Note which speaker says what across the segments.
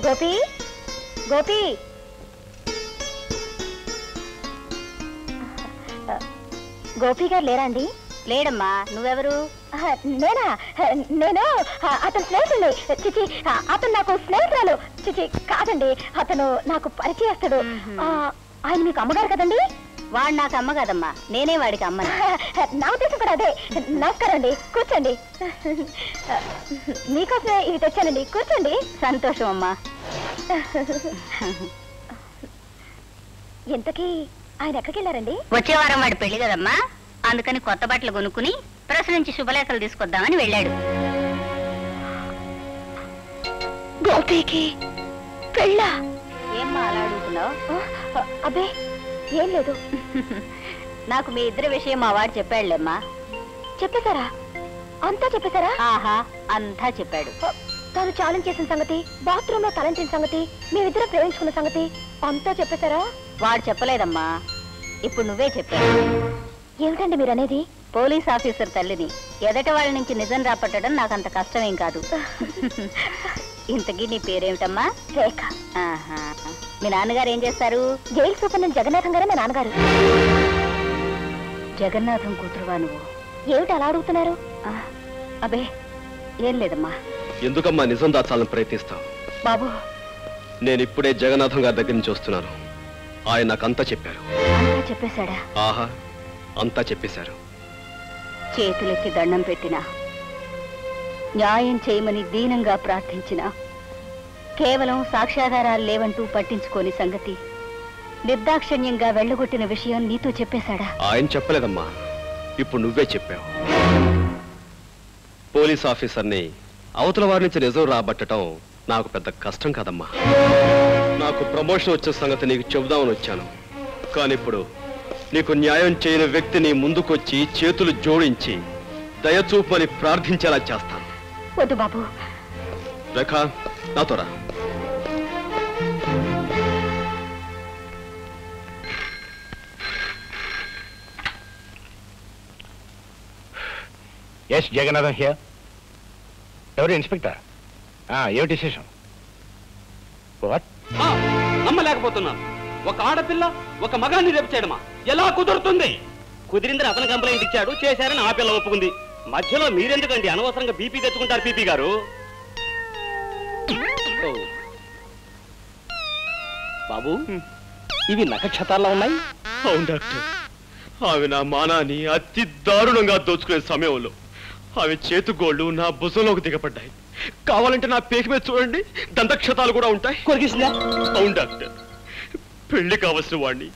Speaker 1: గోపి గోపి గోపి గారు లేరా అండి? లేడమ్మా. నువ్వెవరు? నేనా? నేను అతని స్నేహితుడిని. చిచి, అతను నాకు స్నేహితురాలు. చిచి కాదండి, అతను నాకు పరిచయస్తుడు. ఆయన మీకు అమ్మగారు కదండి? వాడు నాకు అమ్మ కదమ్మా, నేనే వాడికి అమ్మ. నా ఉద్దేశం కూడా అదే. నమస్కారం అండి, కూర్చోండి. మీకోసమే ఇవి తెచ్చానండి, కూర్చోండి. సంతోషం అమ్మా. ఇంతకీ ఆయన ఎక్కడికి వెళ్ళారండి? వచ్చే వారం వాడి పెళ్లి కదమ్మా, అందుకని కొత్త బట్టలు కొనుక్కుని ప్రెస్ నుంచి శుభలేఖలు తీసుకొద్దామని వెళ్ళాడు. గోపికి పెళ్ళా? ఏమ్మా అలా అడుగుతున్నావు? అబ్బే ఏం లేదు. నాకు మీ ఇద్దరి విషయం మా వాడు చెప్పాడులేమ్మా. చెప్పేశారా? అంతా చెప్పేశారా? ఆహా, అంతా చెప్పాడు. తాను ఛాలెంజ్ చేసిన సంగతి, బాత్రూమ్ లో తలంచిన సంగతి, మేమిద్దరం ప్రేమించుకున్న సంగతి అంతా చెప్పేశారా? వాడు చెప్పలేదమ్మా, ఇప్పుడు నువ్వే చెప్పావు. ఏమిటండి మీరు అనేది? పోలీస్ ఆఫీసర్ తల్లిని, ఎదట వాళ్ళ నుంచి నిజం రాపట్టడం నాకంత కష్టమేం కాదు. ఇంతకీ నీ పేరేమిటమ్మా? రేఖ. మీ నాన్నగారు ఏం చేస్తారు? జైలు సూపరింటెండెంట్ జగన్నాథం గారే మా నాన్నగారు. జగన్నాథం కూతురువా నువ్వు? ఏమిటి అలా అడుగుతున్నారు? అబే ఏం లేదమ్మా.
Speaker 2: ఎందుకమ్మా నిజం దాచాలని ప్రయత్నిస్తావు?
Speaker 1: బాబు,
Speaker 2: నేను ఇప్పుడే జగన్నాథం గారి దగ్గర నుంచి వస్తున్నాను. ఆయన నాకంతా చెప్పారు.
Speaker 1: అంతా చెప్పేశాడా?
Speaker 2: ఆహా, అంతా చెప్పేశారు.
Speaker 1: చేతులెత్తి దండం పెట్టినా, న్యాయం చేయమని దీనంగా ప్రార్థించినా కేవలం సాక్ష్యాధారాలు లేవంటూ పట్టించుకోని సంగతి, నిర్దాక్షిణ్యంగా వెళ్ళగొట్టిన విషయం నీతో చెప్పేశాడా?
Speaker 2: ఆయన చెప్పలేదమ్మా, ఇప్పుడు నువ్వే చెప్పావు. పోలీస్ ఆఫీసర్ని అవతల వారి నుంచి నిజం రాబట్టడం నాకు పెద్ద కష్టం కాదమ్మా. నాకు ప్రమోషన్ వచ్చే సంగతి నీకు చెబుదామని వచ్చాను. కానీ ఇప్పుడు నీకు న్యాయం చేయని వ్యక్తిని ముందుకొచ్చి చేతులు జోడించి దయచూపని ప్రార్థించేలా చేస్తాను.
Speaker 1: వద్దు బాబు.
Speaker 2: రేఖ, నాతో రా.
Speaker 3: Yes Jagannatham here. ఎవరు ఇన్స్పెక్టర్? ఏమిటి విశేషం?
Speaker 4: నమ్మలేకపోతున్నాను. ఒక ఆడపిల్ల ఒక మగాన్ని రేపు చేయడమా? ఎలా కుదురుతుంది? కుదిరిందని అతను కంప్లైంట్ ఇచ్చాడు, చేశారని ఆ పిల్ల ఒప్పుకుంది. మధ్యలో మీరెందుకండి అనవసరంగా బీపీ తెచ్చుకుంటారు? పీపీ గారు, బాబు ఇవి నక్షత్రాల్లో ఉన్నాయి.
Speaker 2: అవును డాక్టర్, అవి నా మానాన్ని అతి దారుణంగా దోచుకునే సమయంలో అవి చేతుగోళ్లు నా భుజంలోకి దిగపడ్డాయి. కావాలంటే నా పేక మీద చూడండి, దంతక్షతాలు కూడా ఉంటాయి.
Speaker 4: కొరికిసిందా?
Speaker 2: అవును డాక్టర్, పెళ్లి కావలసిన వాణ్ణి,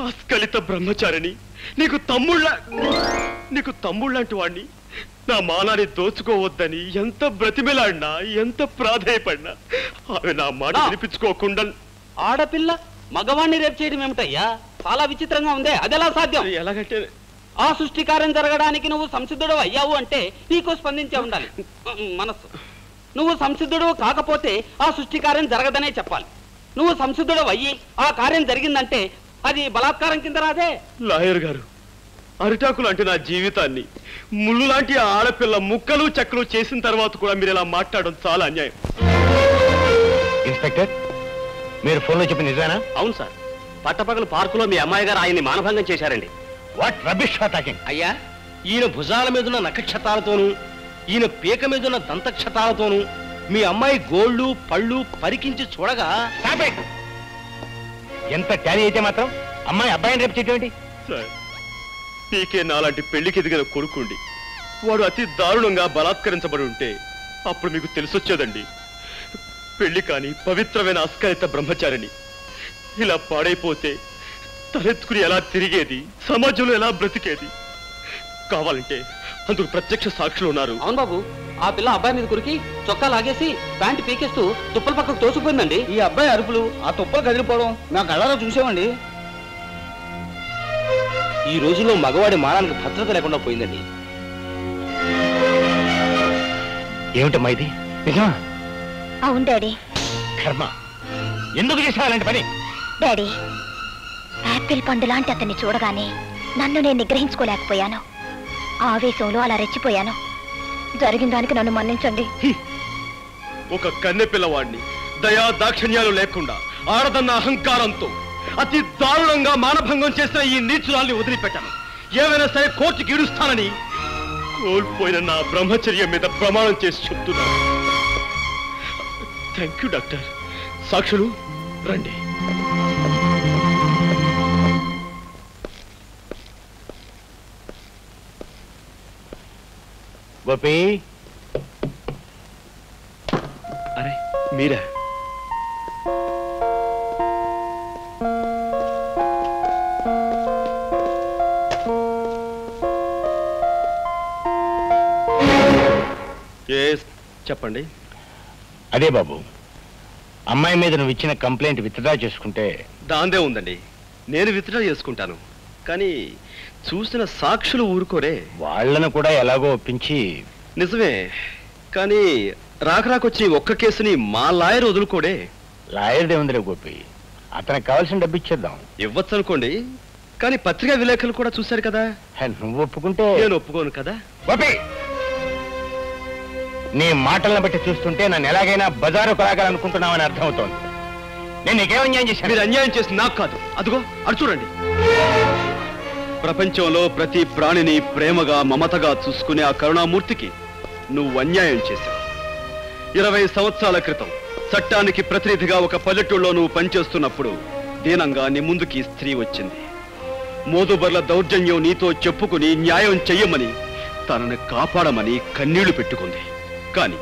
Speaker 2: ఆస్కలిత బ్రహ్మచారిని, నీకు తమ్ముళ్ళంటి వాణ్ణి నా మానాన్ని దోచుకోవద్దని ఎంత బ్రతిమిలాడినా, ఎంత ప్రాధేయపడినా అవి నా మాట వినిపించుకోకుండా.
Speaker 4: ఆడపిల్ల మగవాణ్ణి రేపు చేయడం ఏమిటయ్యా? చాలా విచిత్రంగా ఉందే. అదెలా సాధ్యం?
Speaker 2: ఎలాగంటే
Speaker 4: ఆ సృష్టికార్యం జరగడానికి నువ్వు సంసిద్ధుడు అయ్యావు అంటే నీకు స్పందించే ఉండాలి మనస్సు. నువ్వు సంసిద్ధుడు కాకపోతే ఆ సృష్టికార్యం జరగదనే చెప్పాలి. నువ్వు సంసిద్ధుడు అయ్యి ఆ కార్యం జరిగిందంటే అది బలాత్కారం కింద రాదే.
Speaker 2: లాయర్ గారు, అరిటాకులు అంటే నా జీవితాన్ని ముళ్ళు లాంటి ఆడపిల్ల ముక్కలు చెక్కలు చేసిన తర్వాత కూడా మీరు ఇలా మాట్లాడడం చాలా అన్యాయం.
Speaker 3: ఇన్స్పెక్టర్, మీరు ఫోన్లో చెప్పిన నిజానా?
Speaker 4: అవును సార్, పట్టపగలు పార్కులో మీ అమ్మాయి గారు ఆయన్ని మానభంగం చేశారండి.
Speaker 3: What rubbish talking?
Speaker 4: అయ్యా, ఈయన భుజాల మీదున్న నక్షత్రాలతోనూ ఈయన పీక మీదున్న దంతక్షతాలతోనూ మీ అమ్మాయి గోళ్ళు పళ్ళు పరికించి చూడగా
Speaker 3: ఎంత ట్యాలీ అయితే మాత్రం అమ్మాయి అబ్బాయిని రేపు చేయటం
Speaker 2: సార్, పీకే నాలాంటి పెళ్లికి ఎదిగిన కొడుకుండి వాడు అతి దారుణంగా బలాత్కరించబడి ఉంటే అప్పుడు మీకు తెలిసొచ్చేదండి. పెళ్లి కాని పవిత్రమైన అస్కలిత బ్రహ్మచారిని ఇలా పాడైపోతే తలెత్తుకుని ఎలా తిరిగేది, సమాజంలో ఎలా బ్రతికేది? కావాలంటే అందుకు ప్రత్యక్ష సాక్షులు ఉన్నారు.
Speaker 4: అవును బాబు, ఆ పిల్ల అబ్బాయి మీద కురికి చొక్కా లాగేసి ప్యాంటు పీకేస్తూ తుప్పల పక్కకు తోసుకుపోయిందండి.
Speaker 5: ఈ అబ్బాయి అరుపులు, ఆ తుప్పలు కదిలిపోవడం నా కళ్ళలో చూసామండి.
Speaker 4: ఈ రోజుల్లో మగవాడి మానానికి భద్రత లేకుండా పోయిందండి.
Speaker 3: ఏమిటమ్మా ఇది? నిజమా?
Speaker 1: అవును డాడీ.
Speaker 3: కర్మ, ఎందుకు చేసావు అలాంటి పని?
Speaker 1: డాడీ, యాపిల్ పండు లాంటి అతన్ని చూడగానే నన్ను నేను నిగ్రహించుకోలేకపోయాను. ఆవేశంలో అలా రెచ్చిపోయాను. జరిగిన దానికి నన్ను మన్నించండి.
Speaker 2: ఒక కన్నె పిల్లవాడిని దయా దాక్షిణ్యాలు లేకుండా ఆడదన్న అహంకారంతో అతి దారుణంగా మానభంగం చేసిన ఈ నీచురాల్ని వదిలిపెట్టాను. ఏమైనా సరే కోర్టుకి ఈడుస్తానని కోల్పోయిన నా బ్రహ్మచర్యం మీద ప్రమాణం చేసి చెప్తున్నాను. Thank you doctor. సాక్షులు రండి.
Speaker 3: గోపి,
Speaker 2: అరే మీరా? చెప్పండి.
Speaker 3: అదే బాబు, అమ్మాయి మీద నువ్వు ఇచ్చిన కంప్లైంట్ విత్డ్రా చేసుకుంటే.
Speaker 2: దాందే ఉందండి, నేను విత్డ్రా చేసుకుంటాను. కానీ చూసిన సాక్షులు ఊరుకోరే.
Speaker 3: వాళ్ళను కూడా ఎలాగో ఒప్పించి.
Speaker 2: నిజమే, కానీ రాకరాకొచ్చి ఒక్క కేసుని మా లాయర్ వదులుకోడే.
Speaker 3: లాయర్దే ఉందిలే గోపి, అతనికి కావాల్సిన డబ్బు ఇచ్చేద్దాం.
Speaker 2: ఇవ్వచ్చు అనుకోండి, కానీ పత్రికా విలేకరులు కూడా చూశారు కదా.
Speaker 3: నువ్వు ఒప్పుకుంటే.
Speaker 2: నేను ఒప్పుకోను కదా.
Speaker 3: గోపి, నీ మాటలను బట్టి చూస్తుంటే నన్ను ఎలాగైనా బజారు కొలాగాలనుకుంటున్నావని అర్థమవుతోంది. నేను నీకేం అన్యాయం చేశాను?
Speaker 2: మీరు అన్యాయం చేసి నాకు కాదు, అదిగో అడు చూడండి. ప్రపంచంలో ప్రతి ప్రాణిని ప్రేమగా మమతగా చూసుకునే ఆ కరుణామూర్తికి నువ్వు అన్యాయం చేశావు. 20 సంవత్సరాల క్రితం చట్టానికి ప్రతినిధిగా ఒక పల్లెటూళ్ళలో నువ్వు పనిచేస్తున్నప్పుడు దీనంగా నీ ముందుకి స్త్రీ వచ్చింది. మోదుబర్ల దౌర్జన్యం నీతో చెప్పుకుని న్యాయం చెయ్యమని, తనని కాపాడమని కన్నీళ్లు పెట్టుకుంది. కానీ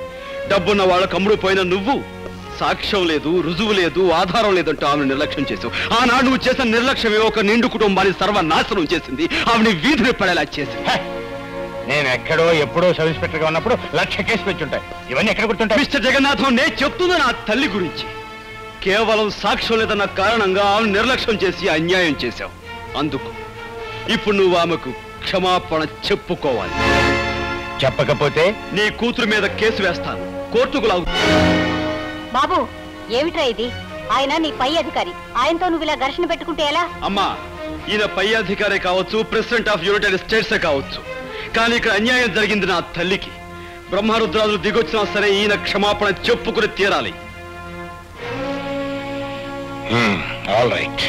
Speaker 2: డబ్బున్న వాళ్ళ కమ్ముడు పోయిన నువ్వు సాక్ష్యం లేదు, రుజువు లేదు, ఆధారం లేదంటూ ఆమెను నిర్లక్ష్యం చేసావు. ఆనాడు నువ్వు చేసిన నిర్లక్ష్యమే ఒక నిండు కుటుంబాన్ని సర్వనాశనం చేసింది, ఆమెని వీధిని పడేలా చేసింది.
Speaker 3: నేను ఎక్కడో ఎప్పుడో సబ్ ఇన్స్పెక్టర్ గా ఉన్నప్పుడు 1,00,000 కేసులు వచ్చుంటాయి. ఇవన్నీ ఎక్కడ గుర్తుంటాయి?
Speaker 2: మిస్టర్ జగన్నాథం, నేను చెప్తున్నా నా తల్లి గురించి. కేవలం సాక్ష్యం లేదన్న కారణంగా ఆమెను నిర్లక్ష్యం చేసి అన్యాయం చేశావు. అందుకు ఇప్పుడు నువ్వు ఆమెకు క్షమాపణ చెప్పుకోవాలి.
Speaker 3: చెప్పకపోతే
Speaker 2: నీ కూతురు మీద కేసు వేస్తాను, కోర్టుకు లాగు.
Speaker 1: బాబు, ఏమిట్రా ఇది? ఆయన నీ పై అధికారి, ఆయనతో నువ్వు ఇలా ఘర్షణ పెట్టుకుంటే ఎలా?
Speaker 2: అమ్మా, ఈయన పై అధికారే కావచ్చు, ప్రెసిడెంట్ ఆఫ్ యునైటెడ్ స్టేట్సే కావచ్చు, కానీ ఇక్కడ అన్యాయం జరిగింది నా తల్లికి. బ్రహ్మరుద్రాలు దిగొచ్చినా సరే ఈయన క్షమాపణ చెప్పుకుని తీరాలి.
Speaker 3: All right.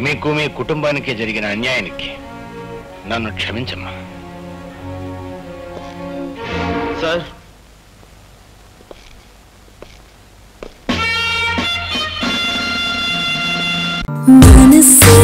Speaker 3: మీకు మీ కుటుంబానికి జరిగిన అన్యాయానికి నన్ను క్షమించమ్మా.
Speaker 2: సార్,
Speaker 6: మనసే